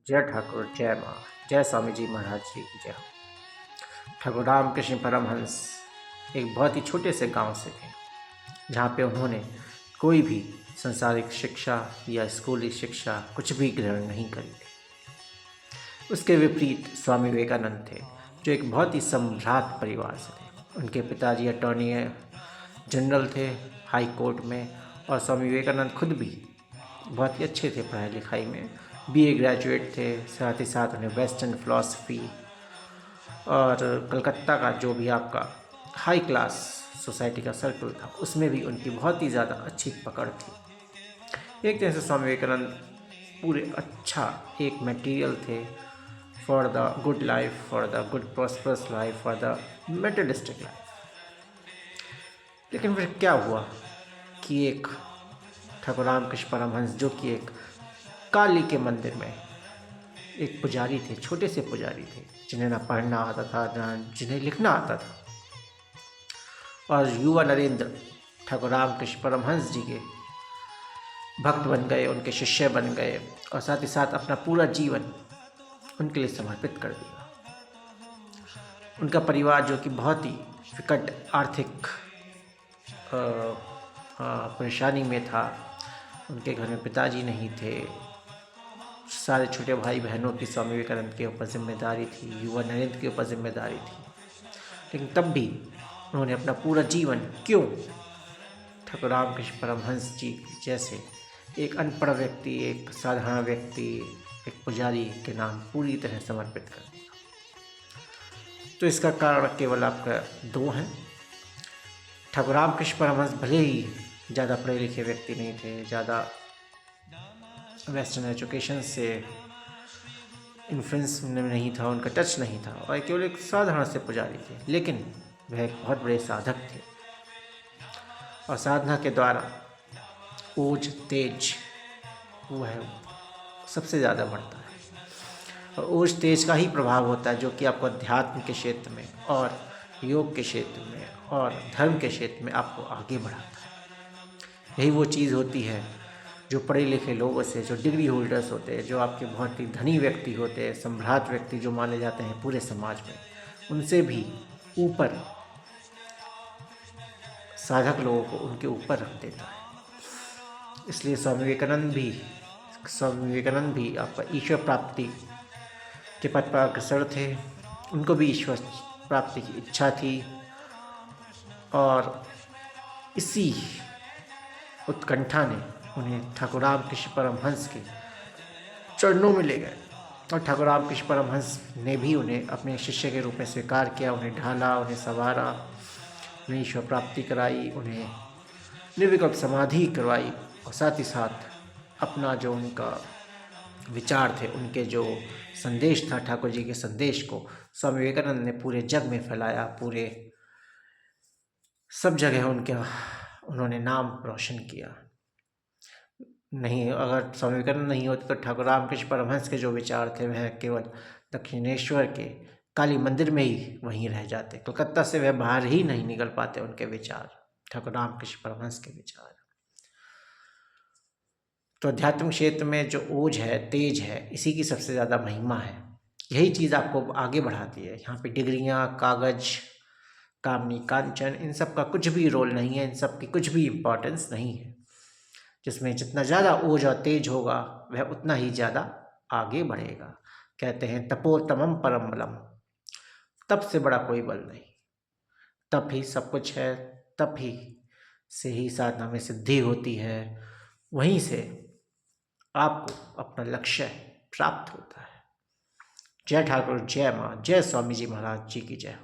जय ठाकुर, जय माँ, जय स्वामी जी महाराज जी की जय हो। ठाकुर रामकृष्ण परमहंस एक बहुत ही छोटे से गांव से थे, जहाँ पे उन्होंने कोई भी संसारिक शिक्षा या स्कूली शिक्षा कुछ भी ग्रहण नहीं करी थी। उसके विपरीत स्वामी विवेकानंद थे, जो एक बहुत ही सम्भ्रात परिवार से थे। उनके पिताजी अटॉर्नी जनरल थे हाई कोर्ट में, और स्वामी विवेकानंद खुद भी बहुत ही अच्छे थे पढ़ाई लिखाई में, बीए ग्रेजुएट थे। साथ ही साथ उन्हें वेस्टर्न फ़िलासफ़ी और कलकत्ता का जो भी आपका हाई क्लास सोसाइटी का सर्कल था, उसमें भी उनकी बहुत ही ज़्यादा अच्छी पकड़ थी। एक तरह से स्वामी विवेकानंद पूरे अच्छा एक मटेरियल थे for the good life, for the good prosperous life, for the materialistic life. लेकिन फिर क्या हुआ कि एक ठाकुर रामकृष्ण परमहंस, जो कि एक काली के मंदिर में एक पुजारी थे, छोटे से पुजारी थे, जिन्हें ना पढ़ना आता था ना जिन्हें लिखना आता था, और युवा नरेंद्र ठाकुर रामकृष्ण परमहंस जी के भक्त बन गए, उनके शिष्य बन गए, और साथ ही साथ अपना पूरा जीवन उनके लिए समर्पित कर दिया। उनका परिवार, जो कि बहुत ही विकट आर्थिक परेशानी में था, उनके घर में पिताजी नहीं थे, सारे छोटे भाई बहनों की स्वामी विवेकानंद के ऊपर जिम्मेदारी थी, युवा नरेंद्र के ऊपर जिम्मेदारी थी। लेकिन तब भी उन्होंने अपना पूरा जीवन क्यों ठाकुर रामकृष्ण परमहंस जी जैसे एक अनपढ़ व्यक्ति, एक साधारण व्यक्ति, एक पुजारी के नाम पूरी तरह समर्पित कर दिया। तो इसका कारण केवल आपका दो हैं। ठाकुर रामकृष्ण परमहंस भले ही ज़्यादा पढ़े लिखे व्यक्ति नहीं थे, ज़्यादा वेस्टर्न एजुकेशन से इन्फ्लुएंस नहीं था, उनका टच नहीं था, और केवल एक साधारण से पुजारी थे, लेकिन वह एक बहुत बड़े साधक थे। और साधना के द्वारा ओज तेज वह सबसे ज़्यादा बढ़ता है, और ओज तेज का ही प्रभाव होता है, जो कि आपको अध्यात्म के क्षेत्र में और योग के क्षेत्र में और धर्म के क्षेत्र में आपको आगे बढ़ाता है। यही वो चीज़ होती है जो पढ़े लिखे लोगों से, जो डिग्री होल्डर्स होते हैं, जो आपके बहुत ही धनी व्यक्ति होते हैं, सम्राट व्यक्ति जो माने जाते हैं पूरे समाज में, उनसे भी ऊपर साधक लोगों को उनके ऊपर रख देता है। इसलिए स्वामी विवेकानंद भी आपका ईश्वर प्राप्ति के पथ पर अग्रसर थे। उनको भी ईश्वर प्राप्ति की इच्छा थी, और इसी उत्कंठा ने उन्हें ठाकुर रामकृष्ण परमहंस के चरणों में ले गए, और ठाकुर रामकृष्ण परमहंस ने भी उन्हें अपने शिष्य के रूप में स्वीकार किया, उन्हें ढाला, उन्हें संवारा, उन्हें ईश्वर प्राप्ति कराई, उन्हें निर्विकल्प समाधि करवाई, और साथ ही साथ अपना जो उनका विचार थे, उनके जो संदेश था, ठाकुर जी के संदेश को स्वामी विवेकानंद ने पूरे जग में फैलाया, पूरे सब जगह उन्होंने नाम रोशन किया। नहीं, अगर स्वामी विवेकानंद नहीं होते तो ठाकुर रामकृष्ण परमहंस के जो विचार थे वह केवल दक्षिणेश्वर के काली मंदिर में ही वहीं रह जाते, कलकत्ता से वह बाहर ही नहीं निकल पाते उनके विचार, ठाकुर रामकृष्ण परमहंस के विचार। तो अध्यात्म क्षेत्र में जो ओज है, तेज है, इसी की सबसे ज़्यादा महिमा है। यही चीज़ आपको आगे बढ़ाती है। यहाँ पे डिग्रियाँ, कागज, कामनी कांचन, इन सब का कुछ भी रोल नहीं है, इन सब की कुछ भी इम्पोर्टेंस नहीं है। जिसमें जितना ज़्यादा ओज और तेज होगा वह उतना ही ज़्यादा आगे बढ़ेगा। कहते हैं तपोतमम परम बलम, तप से बड़ा कोई बल नहीं, तप ही सब कुछ है, तप ही से ही साधना में सिद्धि होती है, वहीं से आपको अपना लक्ष्य प्राप्त होता है। जय ठाकुर, जय माँ, जय स्वामी जी महाराज जी की जय।